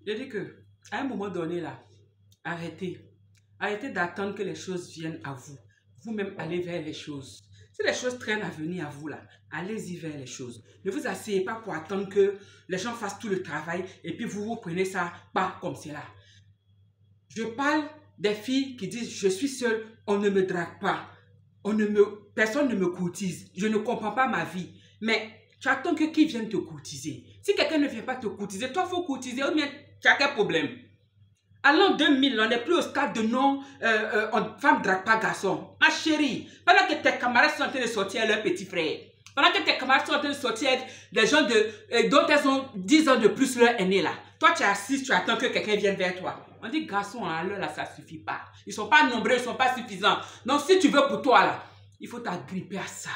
Je dis que, à un moment donné, là, arrêtez. Arrêtez d'attendre que les choses viennent à vous. Vous-même, allez vers les choses. Si les choses traînent à venir à vous, là, allez-y vers les choses. Ne vous asseyez pas pour attendre que les gens fassent tout le travail et puis vous prenez ça pas comme cela. Je parle des filles qui disent, je suis seule, on ne me drague pas. Personne ne me courtise. Je ne comprends pas ma vie. Mais tu attends que qui vienne te courtiser. Si quelqu'un ne vient pas te courtiser, toi, il faut courtiser. Ou bien, tu as quel problème? À l'an 2000, on n'est plus au stade de non, femme ne drague pas garçon. Ma chérie, pendant que tes camarades sont en train de sortir avec leurs petits frères, pendant que tes camarades sont en train de sortir avec des gens dont elles ont 10 ans de plus leur aîné là, toi tu es assise, tu attends que quelqu'un vienne vers toi. On dit garçon, à l'heure là, ça ne suffit pas. Ils ne sont pas nombreux, ils ne sont pas suffisants. Donc si tu veux pour toi là, il faut t'agripper à ça.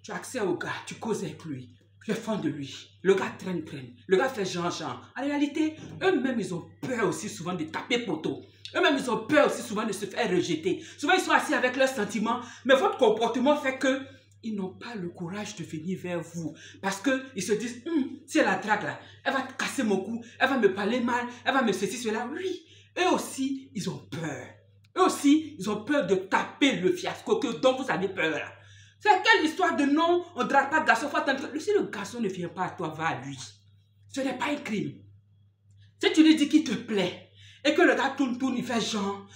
Tu as accès au gars, tu causes avec lui. Tu es fan de lui. Le gars traîne. Le gars fait genre. En réalité, eux-mêmes, ils ont peur aussi souvent de taper poteau. Eux-mêmes, ils ont peur aussi souvent de se faire rejeter. Souvent, ils sont assis avec leurs sentiments. Mais votre comportement fait que ils n'ont pas le courage de venir vers vous. Parce qu'ils se disent, si elle la drague là, elle va casser mon cou, elle va me parler mal, elle va me ceci, cela. Oui, eux aussi, ils ont peur. Eux aussi, ils ont peur de taper le fiasco dont vous avez peur là. C'est quelle histoire de non, on ne drague pas le garçon, faut attendre. Si le garçon ne vient pas à toi, va à lui. Ce n'est pas un crime. Si tu lui dis qu'il te plaît, et que le gars tourne, il fait genre,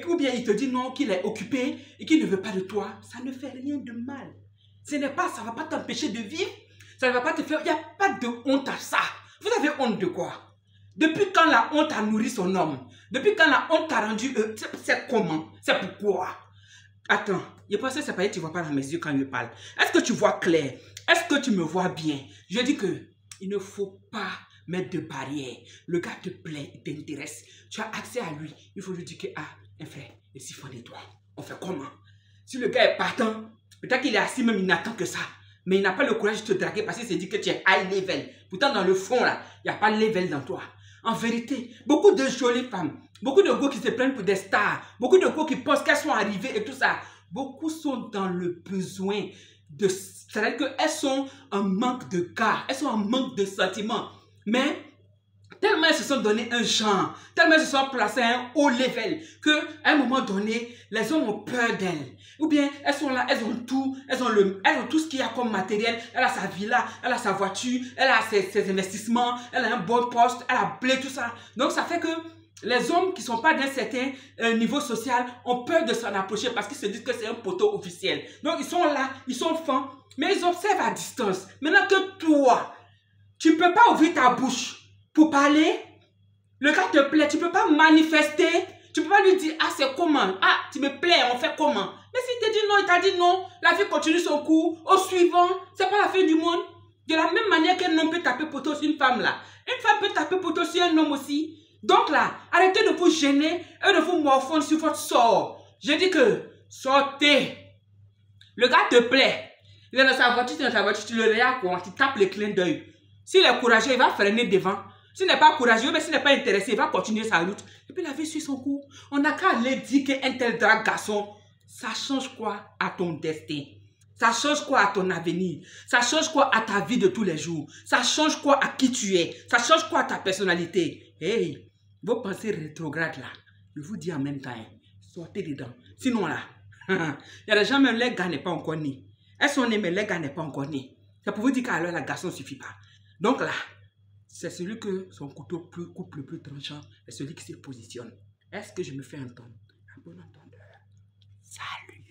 ou bien il te dit non, qu'il est occupé, et qu'il ne veut pas de toi, ça ne fait rien de mal. Ce n'est pas, ça ne va pas t'empêcher de vivre, ça ne va pas te faire, il n'y a pas de honte à ça. Vous avez honte de quoi? Depuis quand la honte a nourri son homme? Depuis quand la honte t'a rendu, c'est comment? C'est pourquoi? Attends, je pense que c'est pas que tu ne vois pas dans mes yeux quand je parle. Est-ce que tu vois clair? Est-ce que tu me vois bien? Je dis que il ne faut pas mettre de barrière. Le gars te plaît, il t'intéresse. Tu as accès à lui. Il faut lui dire que, un frère, et si fond de toi, on fait comment? Si le gars est partant, peut-être qu'il est assis même, il n'attend que ça. Mais il n'a pas le courage de te draguer parce qu'il s'est dit que tu es high level. Pourtant, dans le fond, là, il n'y a pas de level dans toi. En vérité, beaucoup de jolies femmes, beaucoup de gars qui se prennent pour des stars, beaucoup de gars qui pensent qu'elles sont arrivées et tout ça, beaucoup sont dans le besoin de... C'est-à-dire qu'elles sont en manque de gars, elles sont en manque de sentiments. Mais tellement elles se sont donné un genre, tellement elles se sont placées à un haut level, qu'à un moment donné, les hommes ont peur d'elles. Ou bien elles sont là, elles ont tout, elles ont tout ce qu'il y a comme matériel. Elle a sa villa, elle a sa voiture, elle a ses investissements, elle a un bon poste, elle a blé, tout ça. Donc ça fait que les hommes qui ne sont pas d'un certain niveau social ont peur de s'en approcher parce qu'ils se disent que c'est un poteau officiel. Donc ils sont là, ils sont fins, mais ils observent à distance. Maintenant que toi, tu ne peux pas ouvrir ta bouche pour parler, le gars te plaît, tu ne peux pas manifester, tu ne peux pas lui dire, c'est comment, tu me plais, on fait comment. Mais s'il te dit non, il t'a dit non, la vie continue son cours, au suivant, c'est pas la fin du monde. De la même manière qu'un homme peut taper poteau sur une femme là, une femme peut taper poteau sur un homme aussi. Donc là, arrêtez de vous gêner et de vous morfondre sur votre sort. Je dis que, sortez. Le gars te plaît, il est dans sa voiture, tu le regardes quoi, tu tapes le clin d'œil. S'il est courageux, il va freiner devant. S'il n'est pas courageux, mais s'il n'est pas intéressé, il va continuer sa route. Et puis la vie suit son cours. On n'a qu'à aller dire qu'un tel drague garçon, ça change quoi à ton destin? Ça change quoi à ton avenir? Ça change quoi à ta vie de tous les jours? Ça change quoi à qui tu es? Ça change quoi à ta personnalité? Hey, vos pensées rétrogrades là, je vous dis en même temps, sortez dedans. Sinon là, il y a des gens, même les gars n'est pas encore nés. Elles sont nées, mais les gars n'est pas encore nés. C'est pour vous dire qu'à l'heure, la garçon ne suffit pas. Donc là, c'est celui que son couteau coupe le plus tranchant, et celui qui se positionne. Est-ce que je me fais entendre? Un bon entendeur. Salut.